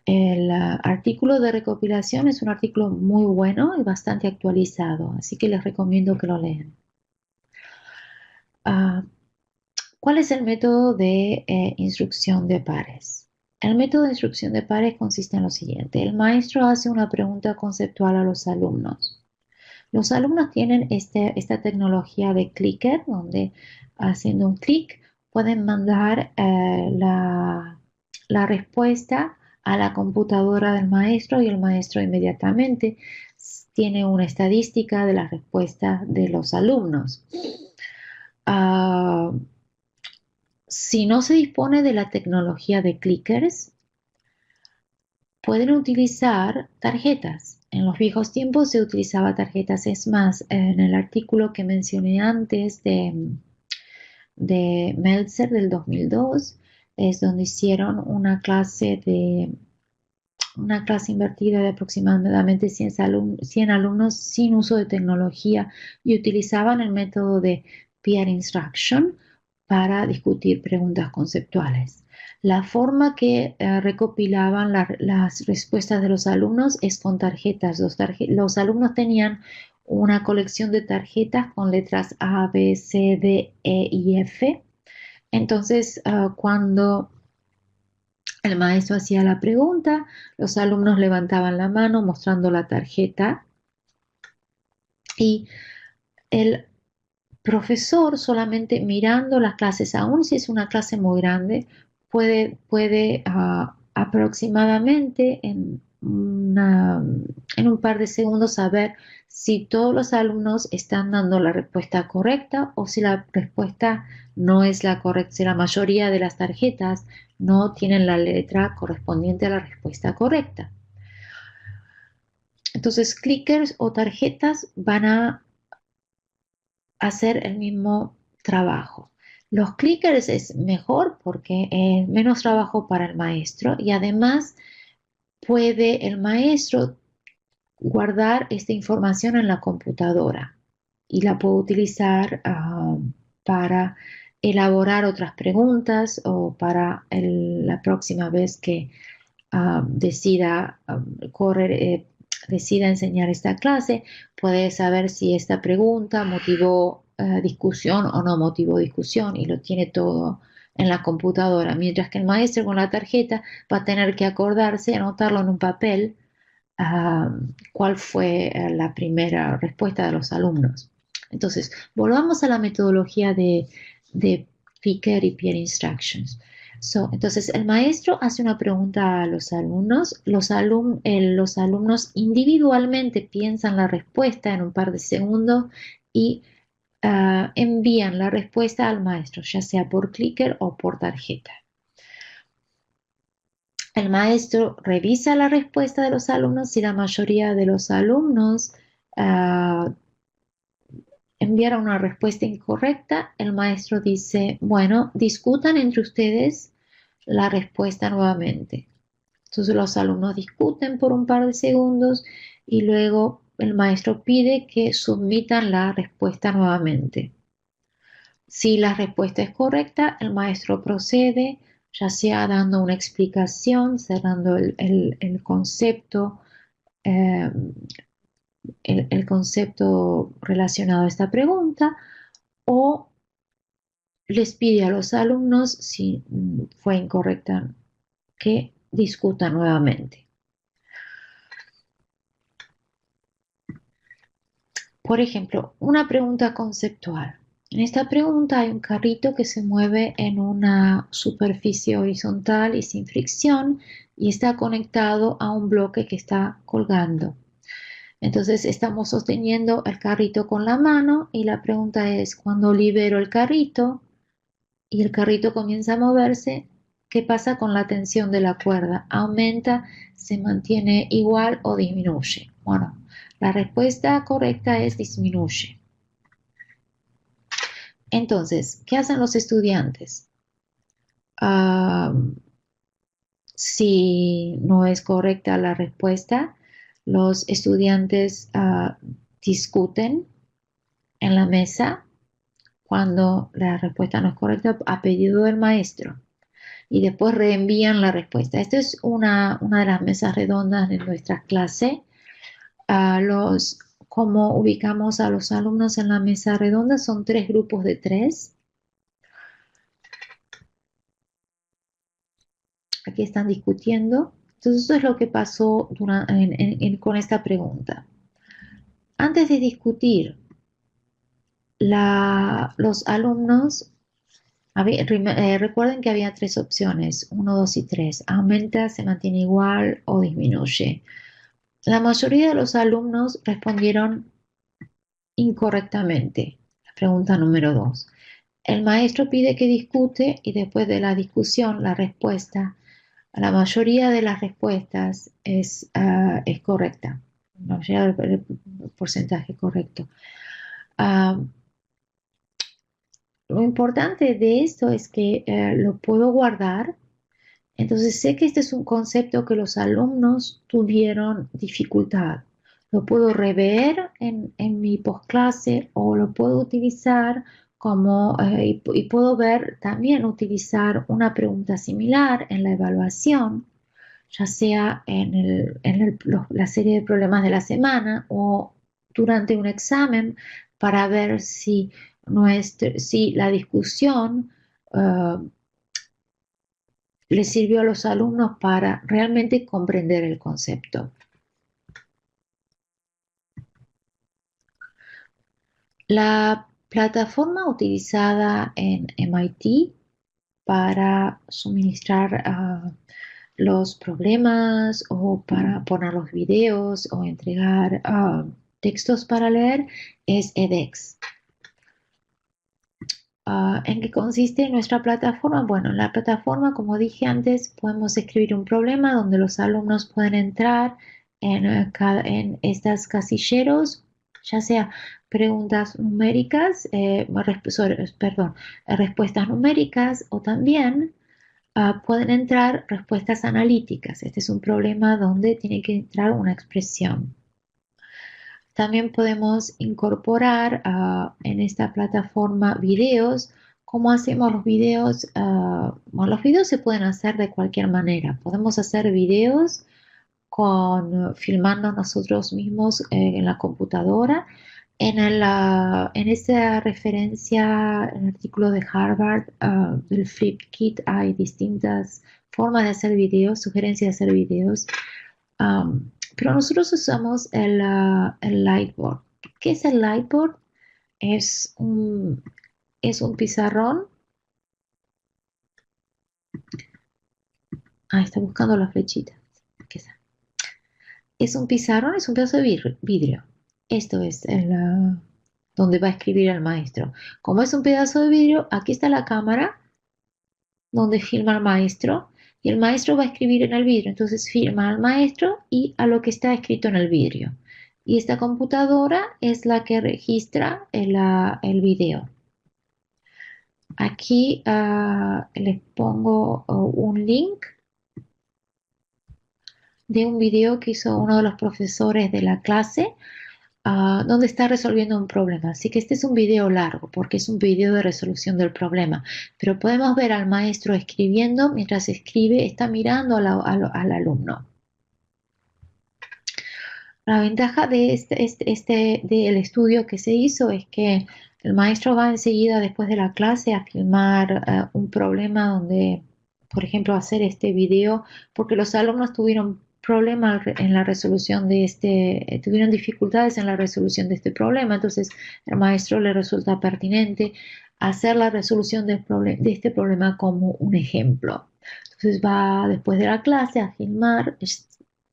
El artículo de recopilación es un artículo muy bueno y bastante actualizado, así que les recomiendo que lo lean. ¿Cuál es el método de instrucción de pares? El método de instrucción de pares consiste en lo siguiente. El maestro hace una pregunta conceptual a los alumnos. Los alumnos tienen esta tecnología de clicker, donde haciendo un clic pueden mandar la respuesta a la computadora del maestro y el maestro inmediatamente tiene una estadística de la respuesta de los alumnos. Si no se dispone de la tecnología de clickers, pueden utilizar tarjetas. En los viejos tiempos se utilizaba tarjetas. Es más, en el artículo que mencioné antes de Meltzer del 2002, es donde hicieron una clase invertida de aproximadamente 100 alumnos sin uso de tecnología y utilizaban el método de peer instruction para discutir preguntas conceptuales. La forma que recopilaban las respuestas de los alumnos es con tarjetas. Los alumnos tenían una colección de tarjetas con letras A, B, C, D, E y F. Entonces, cuando el maestro hacía la pregunta, los alumnos levantaban la mano mostrando la tarjeta y el profesor solamente mirando las clases, aun si es una clase muy grande, puede aproximadamente en un par de segundos saber si todos los alumnos están dando la respuesta correcta o si la respuesta no es la correcta, si la mayoría de las tarjetas no tienen la letra correspondiente a la respuesta correcta. Entonces, clickers o tarjetas van a hacer el mismo trabajo. Los clickers es mejor porque es menos trabajo para el maestro y además puede el maestro guardar esta información en la computadora y la puede utilizar para elaborar otras preguntas o para la próxima vez que decida correr, decida enseñar esta clase, puede saber si esta pregunta motivó discusión o no motivó discusión y lo tiene todo en la computadora, mientras que el maestro con la tarjeta va a tener que acordarse, anotarlo en un papel, cuál fue la primera respuesta de los alumnos. Entonces, volvamos a la metodología de Picker y Peer Instructions. Entonces, el maestro hace una pregunta a los alumnos, los alumnos individualmente piensan la respuesta en un par de segundos y envían la respuesta al maestro, ya sea por clicker o por tarjeta. El maestro revisa la respuesta de los alumnos. Si la mayoría de los alumnos enviaron una respuesta incorrecta, el maestro dice, bueno, discutan entre ustedes la respuesta nuevamente. Entonces los alumnos discuten por un par de segundos y luego el maestro pide que submitan la respuesta nuevamente. Si la respuesta es correcta, el maestro procede, ya sea dando una explicación, cerrando el concepto, eh, el concepto relacionado a esta pregunta, o les pide a los alumnos, si fue incorrecta, que discutan nuevamente. Por ejemplo, una pregunta conceptual. En esta pregunta hay un carrito que se mueve en una superficie horizontal y sin fricción y está conectado a un bloque que está colgando. Entonces estamos sosteniendo el carrito con la mano y la pregunta es, cuando libero el carrito y el carrito comienza a moverse, ¿qué pasa con la tensión de la cuerda? ¿Aumenta, se mantiene igual o disminuye? Bueno, la respuesta correcta es disminuye. Entonces, ¿qué hacen los estudiantes? Si no es correcta la respuesta, los estudiantes discuten en la mesa cuando la respuesta no es correcta a pedido del maestro y después reenvían la respuesta. Esta es una de las mesas redondas de nuestra clase. Cómo ubicamos a los alumnos en la mesa redonda son 3 grupos de 3. Aquí están discutiendo. Entonces, eso es lo que pasó con esta pregunta. Antes de discutir, los alumnos, recuerden que había 3 opciones, 1, 2 y 3. Aumenta, se mantiene igual o disminuye. La mayoría de los alumnos respondieron incorrectamente. La pregunta número 2. El maestro pide que discute y después de la discusión, la respuesta, la mayoría de las respuestas es correcta. La mayoría del porcentaje correcto. Lo importante de esto es que lo puedo guardar. Entonces sé que este es un concepto que los alumnos tuvieron dificultad. Lo puedo rever en mi postclase o lo puedo utilizar y puedo ver también utilizar una pregunta similar en la evaluación, ya sea la serie de problemas de la semana o durante un examen para ver si la discusión eh, le sirvió a los alumnos para realmente comprender el concepto. La plataforma utilizada en MIT para suministrar los problemas o para poner los videos o entregar textos para leer es edX. ¿En qué consiste nuestra plataforma? Bueno, en la plataforma, como dije antes, podemos escribir un problema donde los alumnos pueden entrar en estos casilleros, ya sea preguntas numéricas, respuestas numéricas o también pueden entrar respuestas analíticas. Este es un problema donde tiene que entrar una expresión. También podemos incorporar en esta plataforma videos. ¿Cómo hacemos los videos? Bueno, los videos se pueden hacer de cualquier manera. Podemos hacer videos filmando nosotros mismos en la computadora. En esa referencia, en el artículo de Harvard, del FlipKit, hay distintas formas de hacer videos, sugerencias de hacer videos. Pero nosotros usamos el Lightboard. ¿Qué es el Lightboard? Es un pizarrón. Está buscando la flechita. ¿Qué es? Es un pizarrón, es un pedazo de vidrio. Esto es donde va a escribir el maestro. Como es un pedazo de vidrio, aquí está la cámara donde filma el maestro y el maestro va a escribir en el vidrio. Entonces filma al maestro y a lo que está escrito en el vidrio. Y esta computadora es la que registra el video. Aquí les pongo un link de un video que hizo uno de los profesores de la clase donde está resolviendo un problema. Así que este es un video largo porque es un video de resolución del problema. Pero podemos ver al maestro escribiendo, mientras escribe está mirando al alumno. La ventaja de del estudio que se hizo es que el maestro va enseguida después de la clase a filmar un problema donde, por ejemplo, hacer este video, porque los alumnos tuvieron problemas en la resolución tuvieron dificultades en la resolución de este problema, entonces el maestro le resulta pertinente hacer la resolución de este problema como un ejemplo. Entonces va después de la clase a filmar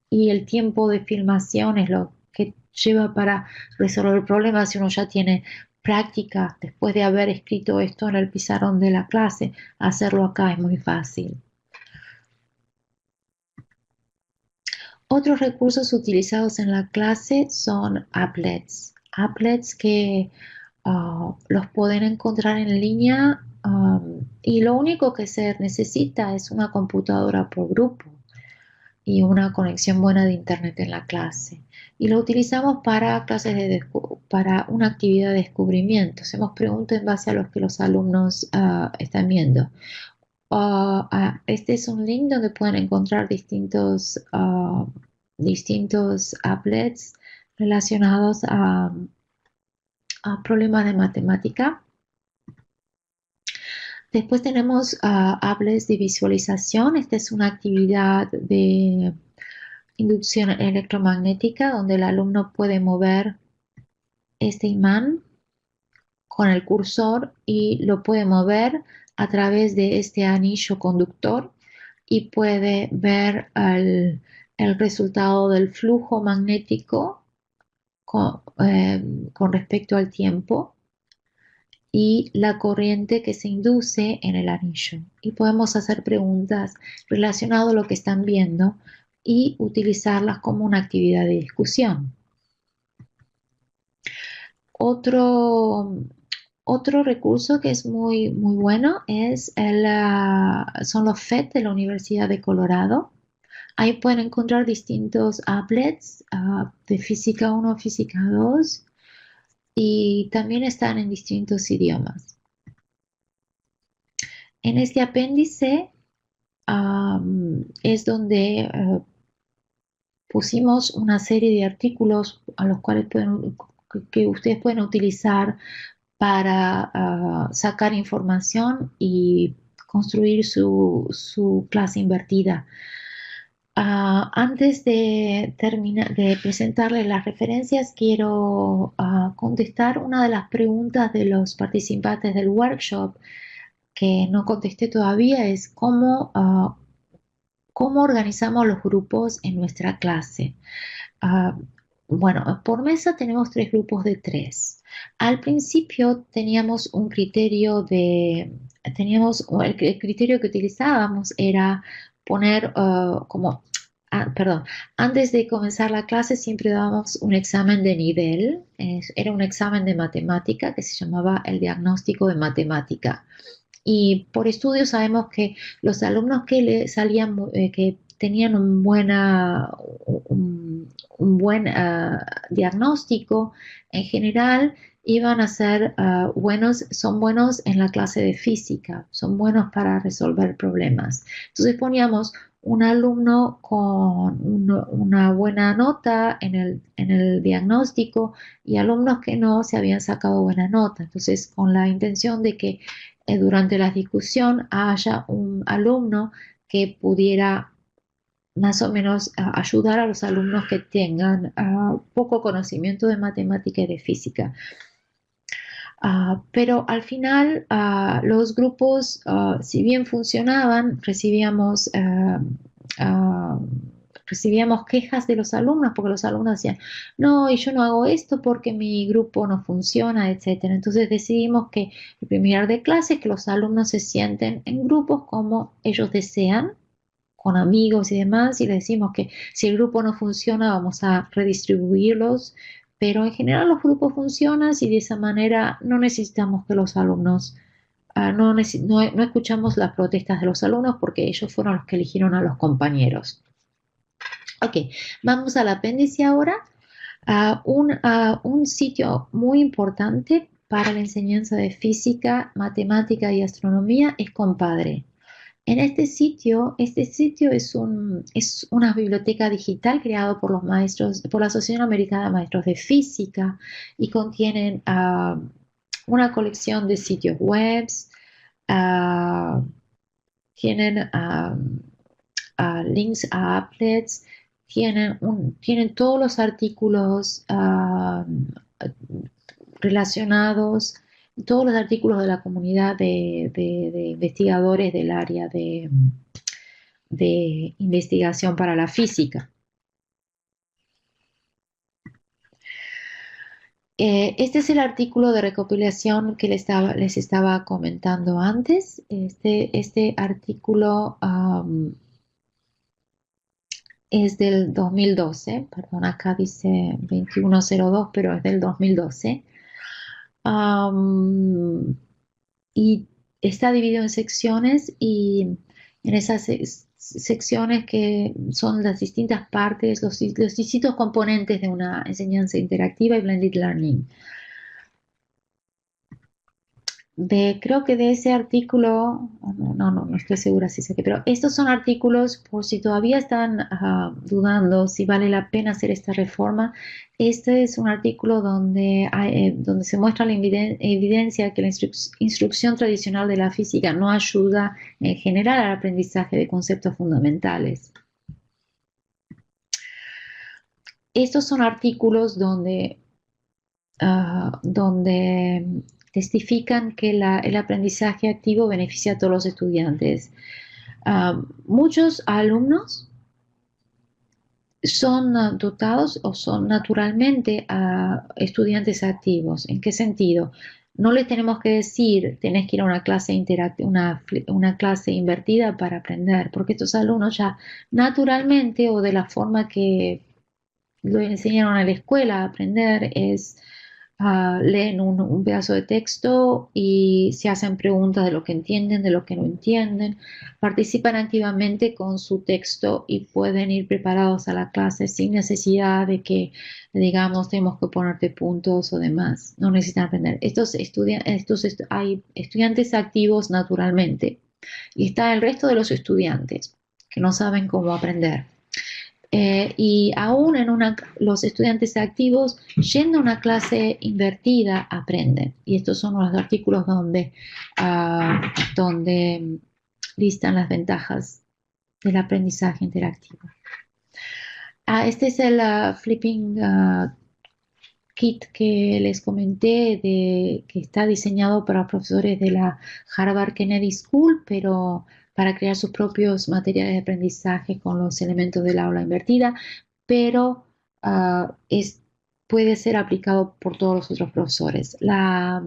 y el tiempo de filmación es lo que lleva para resolver problemas. Si uno ya tiene práctica después de haber escrito esto en el pizarrón de la clase, hacerlo acá es muy fácil. Otros recursos utilizados en la clase son applets. Applets que los pueden encontrar en línea y lo único que se necesita es una computadora por grupo y una conexión buena de internet en la clase. Y lo utilizamos para para una actividad de descubrimiento. Hacemos preguntas en base a los que los alumnos están viendo. Este es un link donde pueden encontrar distintos applets relacionados a problemas de matemática. Después tenemos applets de visualización. Esta es una actividad de inducción electromagnética donde el alumno puede mover este imán con el cursor y lo puede mover a través de este anillo conductor y puede ver el resultado del flujo magnético con respecto al tiempo y la corriente que se induce en el anillo. Y podemos hacer preguntas relacionadas a lo que están viendo y utilizarlas como una actividad de discusión. Otro recurso que es muy, muy bueno son los FET de la Universidad de Colorado. Ahí pueden encontrar distintos applets de física 1, física 2 y también están en distintos idiomas. En este apéndice es donde pusimos una serie de artículos a los cuales que ustedes pueden utilizar para sacar información y construir su clase invertida. Antes de terminar de presentarles las referencias, quiero contestar una de las preguntas de los participantes del workshop que no contesté todavía, es cómo organizamos los grupos en nuestra clase. Ah, bueno, por mesa tenemos 3 grupos de 3. Al principio teníamos un criterio el criterio que utilizábamos era poner perdón, antes de comenzar la clase siempre dábamos un examen de nivel, era un examen de matemática que se llamaba el diagnóstico de matemática. Y por estudio sabemos que los alumnos que le salían, que tenían un buen diagnóstico, en general iban a ser son buenos en la clase de física, son buenos para resolver problemas. Entonces poníamos un alumno con una buena nota en el diagnóstico y alumnos que no se habían sacado buena nota. Entonces, con la intención de que durante la discusión haya un alumno que pudiera más o menos ayudar a los alumnos que tengan poco conocimiento de matemática y de física. Pero al final los grupos, si bien funcionaban, recibíamos quejas de los alumnos porque los alumnos decían, no, y yo no hago esto porque mi grupo no funciona, etcétera. Entonces decidimos que el primer día de clase que los alumnos se sienten en grupos como ellos desean, con amigos y demás, y les decimos que si el grupo no funciona vamos a redistribuirlos, pero en general los grupos funcionan y de esa manera no necesitamos que los alumnos, no escuchamos las protestas de los alumnos porque ellos fueron los que eligieron a los compañeros. Ok, vamos al apéndice ahora. Un sitio muy importante para la enseñanza de física, matemática y astronomía es Compadre. En este sitio es una biblioteca digital creada por los maestros, por la Asociación Americana de Maestros de Física, y contienen una colección de sitios web, ah, tienen links a applets, tienen todos los artículos relacionados, todos los artículos de la comunidad de investigadores del área de investigación para la física. Este es el artículo de recopilación que les estaba comentando antes. Este artículo es del 2012, perdón, acá dice 2102, pero es del 2012. Y está dividido en secciones y en esas secciones que son las distintas partes, los distintos componentes de una enseñanza interactiva y blended learning. Creo que de ese artículo, no estoy segura si sé qué, pero estos son artículos por si todavía están dudando si vale la pena hacer esta reforma. Este es un artículo donde se muestra la evidencia que la instrucción tradicional de la física no ayuda en general al aprendizaje de conceptos fundamentales. Estos son artículos donde testifican que el aprendizaje activo beneficia a todos los estudiantes. Muchos alumnos son dotados o son naturalmente estudiantes activos. ¿En qué sentido? No les tenemos que decir, tenés que ir a una clase una clase invertida para aprender, porque estos alumnos ya naturalmente o de la forma que lo enseñaron en la escuela a aprender es leen un pedazo de texto y se hacen preguntas de lo que entienden, de lo que no entienden, participan activamente con su texto y pueden ir preparados a la clase sin necesidad de que, digamos, tenemos que ponerte puntos o demás. No necesitan aprender. Hay estudiantes activos naturalmente. Y está el resto de los estudiantes que no saben cómo aprender. Y aún los estudiantes activos, yendo a una clase invertida, aprenden. Y estos son los artículos donde listan las ventajas del aprendizaje interactivo. Este es el Flipping Kit que les comenté, que está diseñado para profesores de la Harvard Kennedy School, pero para crear sus propios materiales de aprendizaje con los elementos del aula invertida, pero puede ser aplicado por todos los otros profesores. La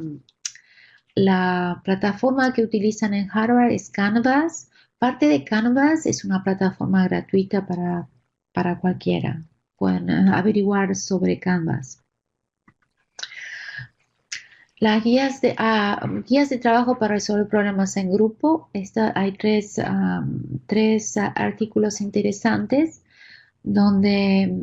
plataforma que utilizan en Harvard es Canvas. Parte de Canvas es una plataforma gratuita para cualquiera. Pueden averiguar sobre Canvas. Las guías de trabajo para resolver problemas en grupo. Hay tres artículos interesantes donde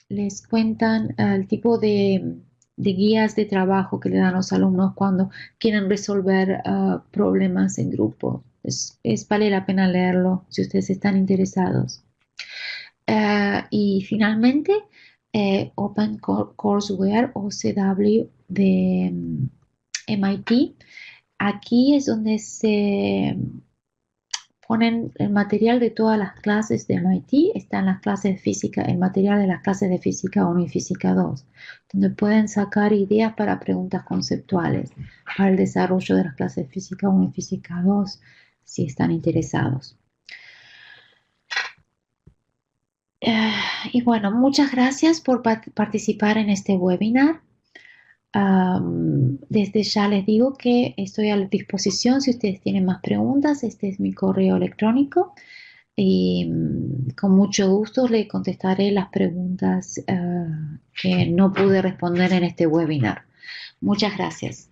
les cuentan el tipo de guías de trabajo que le dan los alumnos cuando quieren resolver problemas en grupo. Vale la pena leerlo si ustedes están interesados. Y finalmente, Open Courseware, OCW de MIT. Aquí es donde se ponen el material de todas las clases de MIT. Están las clases de física, el material de las clases de física 1 y física 2, donde pueden sacar ideas para preguntas conceptuales, para el desarrollo de las clases de física 1 y física 2, si están interesados. Y bueno, muchas gracias por participar en este webinar. Desde ya les digo que estoy a disposición si ustedes tienen más preguntas. Este es mi correo electrónico y con mucho gusto le contestaré las preguntas que no pude responder en este webinar. Muchas gracias.